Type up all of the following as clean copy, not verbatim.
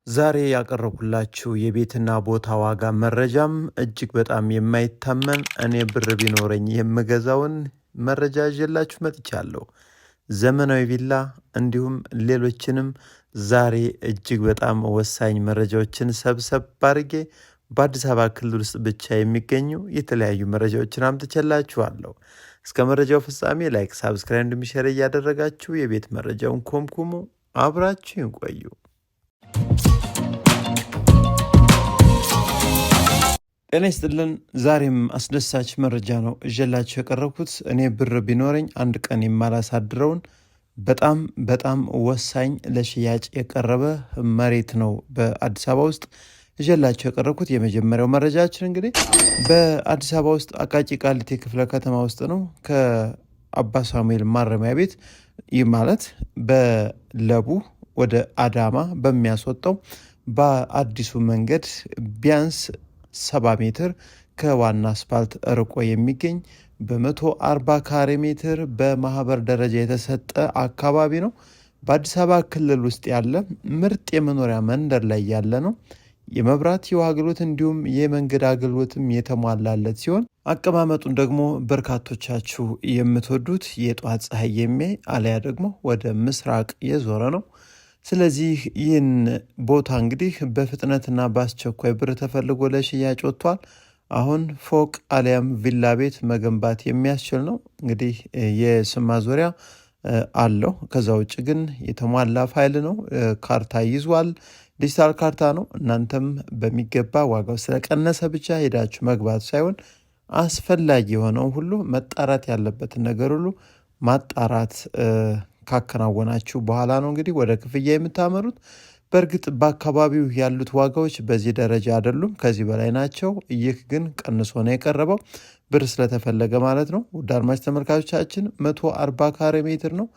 ዛሬ ያቀረብኩላችሁ የቤትና ቦታ ዋጋ መረጃም እጅግ በጣም የማይታመን እኔ ብር ቢኖረኝ የምገዛውን መረጃ ይዤላችሁ መጥቻለሁ። ዘመናዊ ቪላ እንዲሁም ሌሎችንም ዛሬ እጅግ በጣም ወሳኝ መረጃዎችን ሰብሰብ አድርጌ በአዲስ አበባ ክልል ውስጥ ብቻ የሚገኙ የተለያዩ መረጃዎችን አምጥቼላችኋለሁ። እስከ መረጃው ፍጻሜ ላይክ፣ ሳብስክራይብ እንደሚሸር እያደረጋችሁ የቤት መረጃውን ኮምኩሙ። አብራችሁ ይቆዩ። ጤና ይስጥልን። ዛሬም አስደሳች መረጃ ነው እዤላችሁ የቀረብኩት። እኔ ብር ቢኖረኝ አንድ ቀን የማላሳድረውን በጣም ወሳኝ ለሽያጭ የቀረበ መሬት ነው በአዲስ አበባ ውስጥ እዤላችሁ የቀረብኩት። የመጀመሪያው መረጃችን እንግዲህ በአዲስ አበባ ውስጥ አቃቂ ቃሊቲ ክፍለ ከተማ ውስጥ ነው። ከአባ ሳሙኤል ማረሚያ ቤት ይህ ማለት በለቡ ወደ አዳማ በሚያስወጣው በአዲሱ መንገድ ቢያንስ 70 ሜትር ከዋና አስፓልት ርቆ የሚገኝ በ140 ካሬ ሜትር በማህበር ደረጃ የተሰጠ አካባቢ ነው። በአዲስ አበባ ክልል ውስጥ ያለ ምርጥ የመኖሪያ መንደር ላይ ያለ ነው። የመብራት የውሃ አገልግሎት እንዲሁም የመንገድ አገልግሎትም የተሟላለት ሲሆን አቀማመጡን ደግሞ በርካቶቻችሁ የምትወዱት የጧት ፀሐይ የሚያይ አለያ ደግሞ ወደ ምስራቅ የዞረ ነው። ስለዚህ ይህን ቦታ እንግዲህ በፍጥነትና በአስቸኳይ ብር ተፈልጎ ለሽያጭ ወጥቷል። አሁን ፎቅ አሊያም ቪላ ቤት መገንባት የሚያስችል ነው። እንግዲህ የስም ማዞሪያ አለው። ከዛ ውጭ ግን የተሟላ ፋይል ነው። ካርታ ይዟል። ዲጂታል ካርታ ነው። እናንተም በሚገባ ዋጋው ስለቀነሰ ብቻ ሄዳችሁ መግባት ሳይሆን አስፈላጊ የሆነው ሁሉ መጣራት ያለበትን ነገር ሁሉ ማጣራት ካከናወናችሁ በኋላ ነው እንግዲህ ወደ ክፍያ የምታመሩት። በእርግጥ በአካባቢው ያሉት ዋጋዎች በዚህ ደረጃ አይደሉም፣ ከዚህ በላይ ናቸው። ይህ ግን ቀንሶ ነው የቀረበው ብር ስለተፈለገ ማለት ነው። ውድ አድማጭ ተመልካቾቻችን 140 ካሬ ሜትር ነው።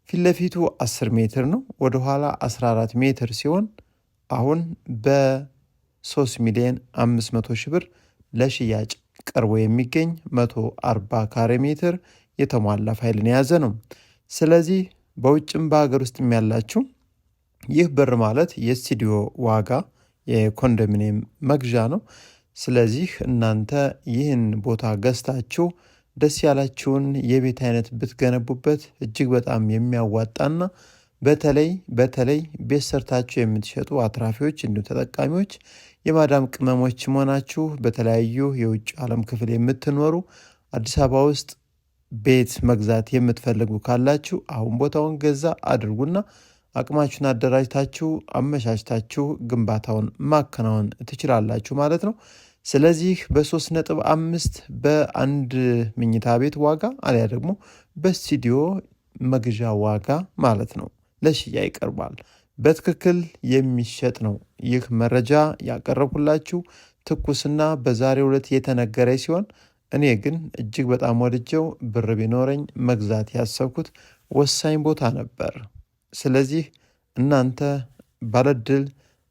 ፊት ለፊቱ 10 ሜትር ነው። ወደኋላ 14 ሜትር ሲሆን አሁን በ3 ሚሊዮን 500 ሺህ ብር ለሽያጭ ቀርቦ የሚገኝ 140 ካሬ ሜትር የተሟላ ፋይልን የያዘ ነው። ስለዚህ በውጭም በሀገር ውስጥም ያላችሁ ይህ ብር ማለት የስቱዲዮ ዋጋ የኮንዶሚኒየም መግዣ ነው። ስለዚህ እናንተ ይህን ቦታ ገዝታችሁ ደስ ያላችሁን የቤት አይነት ብትገነቡበት እጅግ በጣም የሚያዋጣና በተለይ ቤት ሰርታችሁ የምትሸጡ አትራፊዎች እንዲሁም ተጠቃሚዎች የማዳም ቅመሞች መሆናችሁ በተለያዩ የውጭ ዓለም ክፍል የምትኖሩ አዲስ አበባ ውስጥ ቤት መግዛት የምትፈልጉ ካላችሁ አሁን ቦታውን ገዛ አድርጉና አቅማችሁን አደራጅታችሁ አመቻችታችሁ ግንባታውን ማከናወን ትችላላችሁ ማለት ነው። ስለዚህ በ3.5 በአንድ መኝታ ቤት ዋጋ አሊያ ደግሞ በስቱዲዮ መግዣ ዋጋ ማለት ነው ለሽያጭ ይቀርባል። በትክክል የሚሸጥ ነው። ይህ መረጃ ያቀረብኩላችሁ ትኩስና በዛሬው ዕለት የተነገረ ሲሆን እኔ ግን እጅግ በጣም ወድጀው ብር ቢኖረኝ መግዛት ያሰብኩት ወሳኝ ቦታ ነበር። ስለዚህ እናንተ ባለድል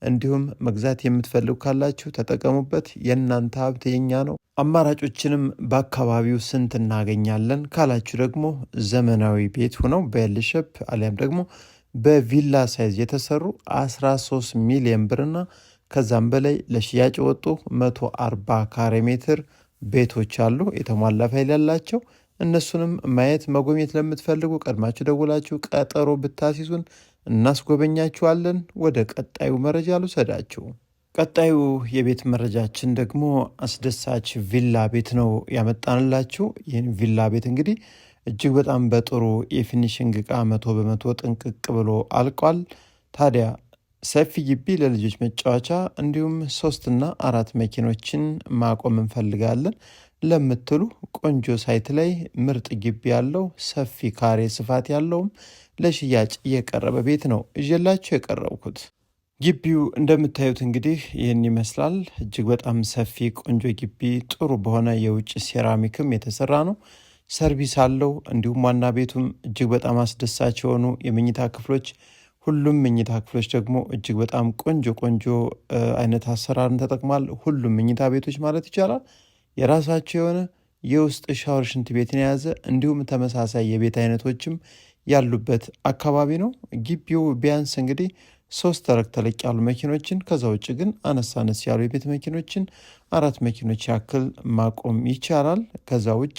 እንዲሁም መግዛት የምትፈልጉ ካላችሁ ተጠቀሙበት። የእናንተ ሀብት የኛ ነው። አማራጮችንም በአካባቢው ስንት እናገኛለን ካላችሁ ደግሞ ዘመናዊ ቤት ሆነው በኤልሸፕ አሊያም ደግሞ በቪላ ሳይዝ የተሰሩ 13 ሚሊዮን ብርና ከዛም በላይ ለሽያጭ ወጡ 140 ካሬ ሜትር ቤቶች አሉ። የተሟላ ፋይል ያላቸው እነሱንም ማየት መጎብኘት ለምትፈልጉ ቀድማችሁ ደውላችሁ ቀጠሮ ብታሲዙን እናስጎበኛችኋለን። ወደ ቀጣዩ መረጃ ልውሰዳችሁ። ቀጣዩ የቤት መረጃችን ደግሞ አስደሳች ቪላ ቤት ነው ያመጣንላችሁ። ይህን ቪላ ቤት እንግዲህ እጅግ በጣም በጥሩ የፊኒሽንግ እቃ 100% ጥንቅቅ ብሎ አልቋል። ታዲያ ሰፊ ግቢ ለልጆች መጫወቻ እንዲሁም 3 እና 4 መኪኖችን ማቆም እንፈልጋለን ለምትሉ ቆንጆ ሳይት ላይ ምርጥ ግቢ ያለው ሰፊ ካሬ ስፋት ያለውም ለሽያጭ የቀረበ ቤት ነው እዤላችሁ የቀረብኩት። ግቢው እንደምታዩት እንግዲህ ይህን ይመስላል። እጅግ በጣም ሰፊ ቆንጆ ግቢ ጥሩ በሆነ የውጭ ሴራሚክም የተሰራ ነው። ሰርቪስ አለው። እንዲሁም ዋና ቤቱም እጅግ በጣም አስደሳች የሆኑ የመኝታ ክፍሎች፣ ሁሉም መኝታ ክፍሎች ደግሞ እጅግ በጣም ቆንጆ አይነት አሰራርን ተጠቅሟል። ሁሉም መኝታ ቤቶች ማለት ይቻላል የራሳቸው የሆነ የውስጥ ሻወር፣ ሽንት ቤትን የያዘ እንዲሁም ተመሳሳይ የቤት አይነቶችም ያሉበት አካባቢ ነው። ግቢው ቢያንስ እንግዲህ 3 ተለቅ ተለቅ ያሉ መኪኖችን ከዛ ውጭ ግን አነስ ያሉ የቤት መኪኖችን 4 መኪኖች ያክል ማቆም ይቻላል። ከዛ ውጭ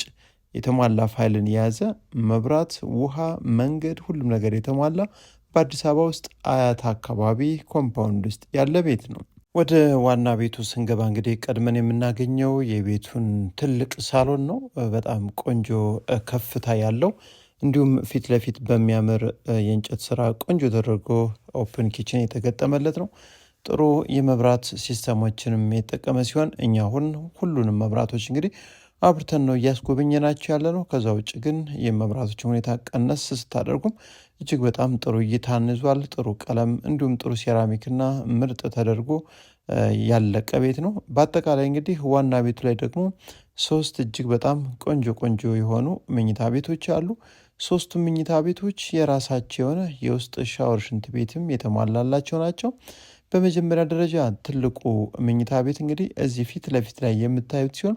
የተሟላ ፋይልን የያዘ መብራት፣ ውሃ፣ መንገድ ሁሉም ነገር የተሟላ በአዲስ አበባ ውስጥ አያት አካባቢ ኮምፓውንድ ውስጥ ያለ ቤት ነው። ወደ ዋና ቤቱ ስንገባ እንግዲህ ቀድመን የምናገኘው የቤቱን ትልቅ ሳሎን ነው። በጣም ቆንጆ ከፍታ ያለው እንዲሁም ፊት ለፊት በሚያምር የእንጨት ስራ ቆንጆ ተደርጎ ኦፕን ኪችን የተገጠመለት ነው። ጥሩ የመብራት ሲስተሞችንም የተጠቀመ ሲሆን እኛ አሁን ሁሉንም መብራቶች እንግዲህ አብርተን ነው እያስጎበኘናቸው ያለ ነው። ከዛ ውጭ ግን የመብራቶችን ሁኔታ ቀነስ ስታደርጉም እጅግ በጣም ጥሩ እይታን ይዟል። ጥሩ ቀለም እንዲሁም ጥሩ ሴራሚክና ምርጥ ተደርጎ ያለቀ ቤት ነው። በአጠቃላይ እንግዲህ ዋና ቤቱ ላይ ደግሞ 3 እጅግ በጣም ቆንጆ የሆኑ መኝታ ቤቶች አሉ። 3ቱም መኝታ ቤቶች የራሳቸው የሆነ የውስጥ ሻወር፣ ሽንት ቤትም የተሟላላቸው ናቸው። በመጀመሪያ ደረጃ ትልቁ መኝታ ቤት እንግዲህ እዚህ ፊት ለፊት ላይ የምታዩት ሲሆን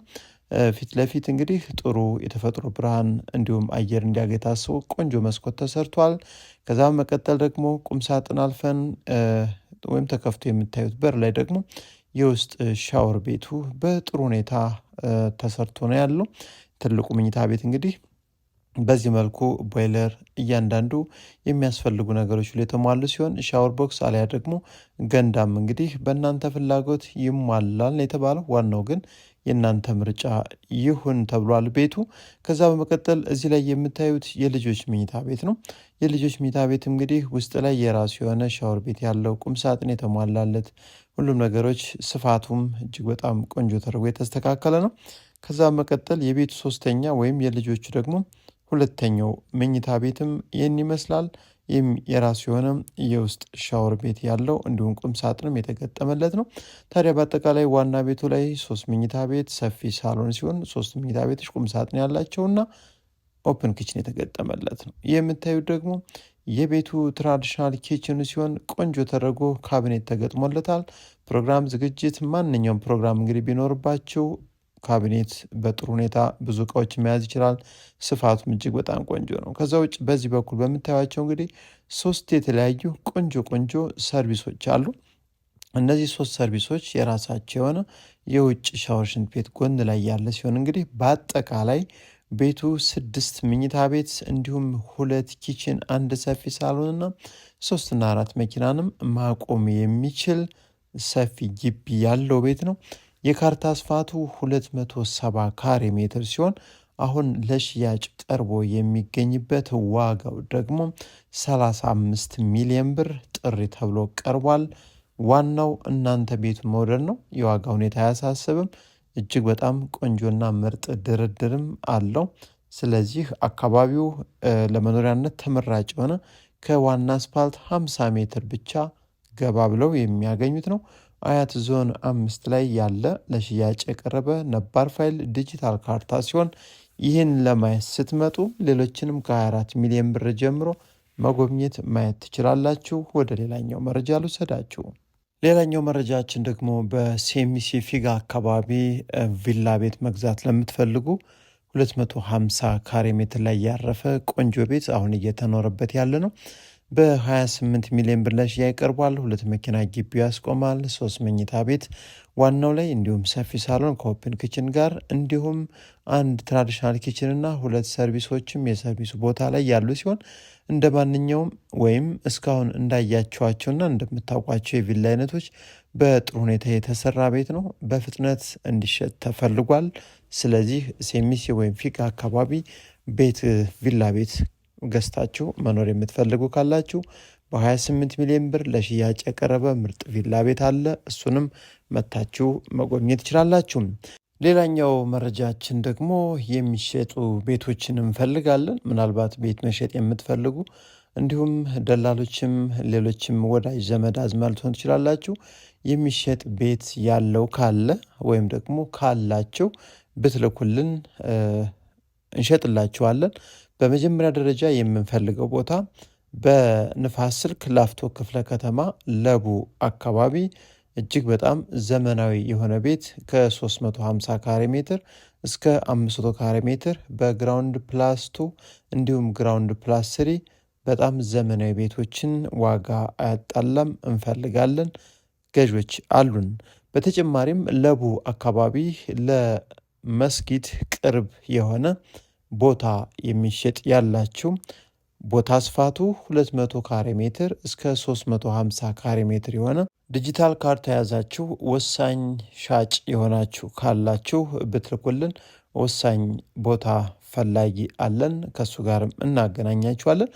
ፊት ለፊት እንግዲህ ጥሩ የተፈጥሮ ብርሃን እንዲሁም አየር እንዲያገኝ ታስቦ ቆንጆ መስኮት ተሰርቷል። ከዛ መቀጠል ደግሞ ቁምሳጥን አልፈን ወይም ተከፍቶ የምታዩት በር ላይ ደግሞ የውስጥ ሻወር ቤቱ በጥሩ ሁኔታ ተሰርቶ ነው ያለው። ትልቁ መኝታ ቤት እንግዲህ በዚህ መልኩ ቦይለር፣ እያንዳንዱ የሚያስፈልጉ ነገሮች ሁሉ የተሟሉ ሲሆን ሻወር ቦክስ አሊያ ደግሞ ገንዳም እንግዲህ በእናንተ ፍላጎት ይሟላል የተባለው። ዋናው ግን የእናንተ ምርጫ ይሁን ተብሏል ቤቱ። ከዛ በመቀጠል እዚህ ላይ የምታዩት የልጆች መኝታ ቤት ነው። የልጆች መኝታ ቤት እንግዲህ ውስጥ ላይ የራሱ የሆነ ሻወር ቤት ያለው ቁም ሳጥን የተሟላለት ሁሉም ነገሮች ስፋቱም እጅግ በጣም ቆንጆ ተደርጎ የተስተካከለ ነው። ከዛ በመቀጠል የቤቱ 3ኛ ወይም የልጆቹ ደግሞ 2ኛው መኝታ ቤትም ይህን ይመስላል። ይህም የራሱ የሆነ የውስጥ ሻወር ቤት ያለው እንዲሁም ቁም ሳጥንም የተገጠመለት ነው። ታዲያ በአጠቃላይ ዋና ቤቱ ላይ 3 መኝታ ቤት፣ ሰፊ ሳሎን ሲሆን 3 መኝታ ቤቶች ቁም ሳጥን ያላቸውና ኦፕን ኪችን የተገጠመለት ነው። ይህ የምታዩት ደግሞ የቤቱ ትራዲሽናል ኪችን ሲሆን ቆንጆ ተደርጎ ካቢኔት ተገጥሞለታል። ፕሮግራም ዝግጅት፣ ማንኛውም ፕሮግራም እንግዲህ ቢኖርባቸው ካቢኔት በጥሩ ሁኔታ ብዙ እቃዎች መያዝ ይችላል። ስፋቱም እጅግ በጣም ቆንጆ ነው። ከዛ ውጭ በዚህ በኩል በምታዩቸው እንግዲህ 3 የተለያዩ ቆንጆ ሰርቪሶች አሉ። እነዚህ 3 ሰርቪሶች የራሳቸው የሆነ የውጭ ሻወር፣ ሽንት ቤት ጎን ላይ ያለ ሲሆን እንግዲህ በአጠቃላይ ቤቱ 6 መኝታ ቤት እንዲሁም 2 ኪችን፣ 1 ሰፊ ሳሎንና 3 እና 4 መኪናንም ማቆም የሚችል ሰፊ ግቢ ያለው ቤት ነው። የካርታ ስፋቱ 270 ካሬ ሜትር ሲሆን አሁን ለሽያጭ ቀርቦ የሚገኝበት ዋጋው ደግሞ 35 ሚሊዮን ብር ጥሪ ተብሎ ቀርቧል። ዋናው እናንተ ቤቱን መውደድ ነው። የዋጋ ሁኔታ አያሳስብም። እጅግ በጣም ቆንጆና ምርጥ ድርድርም አለው። ስለዚህ አካባቢው ለመኖሪያነት ተመራጭ የሆነ ከዋና አስፓልት 50 ሜትር ብቻ ገባ ብለው የሚያገኙት ነው። አያት ዞን 5 ላይ ያለ ለሽያጭ የቀረበ ነባር ፋይል ዲጂታል ካርታ ሲሆን ይህን ለማየት ስትመጡ ሌሎችንም ከ24 ሚሊዮን ብር ጀምሮ መጎብኘት ማየት ትችላላችሁ። ወደ ሌላኛው መረጃ ልውሰዳችሁ። ሌላኛው መረጃችን ደግሞ በሴሚሲ ፊጋ አካባቢ ቪላ ቤት መግዛት ለምትፈልጉ 250 ካሬ ሜትር ላይ ያረፈ ቆንጆ ቤት አሁን እየተኖረበት ያለ ነው። በ28 ሚሊዮን ብር ላይ ሽያጭ ቀርቧል። 2 መኪና ግቢው ያስቆማል። 3 መኝታ ቤት ዋናው ላይ እንዲሁም ሰፊ ሳሎን ከኦፕን ኪችን ጋር እንዲሁም 1 ትራዲሽናል ኪችን እና 2 ሰርቪሶችም የሰርቪሱ ቦታ ላይ ያሉ ሲሆን እንደ ማንኛውም ወይም እስካሁን እንዳያቸዋቸውና እንደምታውቋቸው የቪላ አይነቶች በጥሩ ሁኔታ የተሰራ ቤት ነው። በፍጥነት እንዲሸጥ ተፈልጓል። ስለዚህ ሴሚሲ ወይም ፊጋ አካባቢ ቤት ቪላ ቤት ገዝታችሁ መኖር የምትፈልጉ ካላችሁ በ28 ሚሊዮን ብር ለሽያጭ የቀረበ ምርጥ ቪላ ቤት አለ። እሱንም መታችሁ መጎብኘት ትችላላችሁ። ሌላኛው መረጃችን ደግሞ የሚሸጡ ቤቶችን እንፈልጋለን። ምናልባት ቤት መሸጥ የምትፈልጉ እንዲሁም ደላሎችም ሌሎችም ወዳጅ ዘመድ አዝማድ ልትሆኑ ትችላላችሁ። የሚሸጥ ቤት ያለው ካለ ወይም ደግሞ ካላቸው ብትልኩልን እንሸጥላችኋለን። በመጀመሪያ ደረጃ የምንፈልገው ቦታ በንፋስ ስልክ ላፍቶ ክፍለ ከተማ ለቡ አካባቢ እጅግ በጣም ዘመናዊ የሆነ ቤት ከ350 ካሬ ሜትር እስከ 500 ካሬ ሜትር በግራውንድ ፕላስ 2 እንዲሁም ግራውንድ ፕላስ 3 በጣም ዘመናዊ ቤቶችን ዋጋ አያጣላም እንፈልጋለን። ገዦች አሉን። በተጨማሪም ለቡ አካባቢ ለመስጊድ ቅርብ የሆነ ቦታ የሚሸጥ ያላችሁ ቦታ ስፋቱ 200 ካሬ ሜትር እስከ 350 ካሬ ሜትር የሆነ ዲጂታል ካርታ የያዛችሁ ወሳኝ ሻጭ የሆናችሁ ካላችሁ ብትልኩልን ወሳኝ ቦታ ፈላጊ አለን። ከሱ ጋርም እናገናኛችኋለን።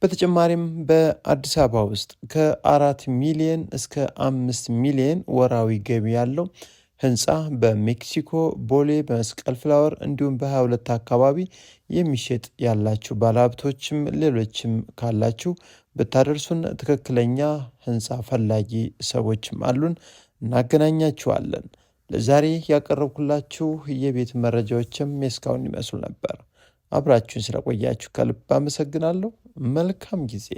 በተጨማሪም በአዲስ አበባ ውስጥ ከ4 ሚሊዮን እስከ 5 ሚሊዮን ወራዊ ገቢ ያለው ህንፃ በሜክሲኮ ቦሌ በመስቀል ፍላወር እንዲሁም በ22 አካባቢ የሚሸጥ ያላችሁ ባለሀብቶችም ሌሎችም ካላችሁ ብታደርሱን ትክክለኛ ህንፃ ፈላጊ ሰዎችም አሉን፣ እናገናኛችኋለን። ለዛሬ ያቀረብኩላችሁ የቤት መረጃዎችም እስካሁን ይመስሉ ነበር። አብራችሁን ስለቆያችሁ ከልብ አመሰግናለሁ። መልካም ጊዜ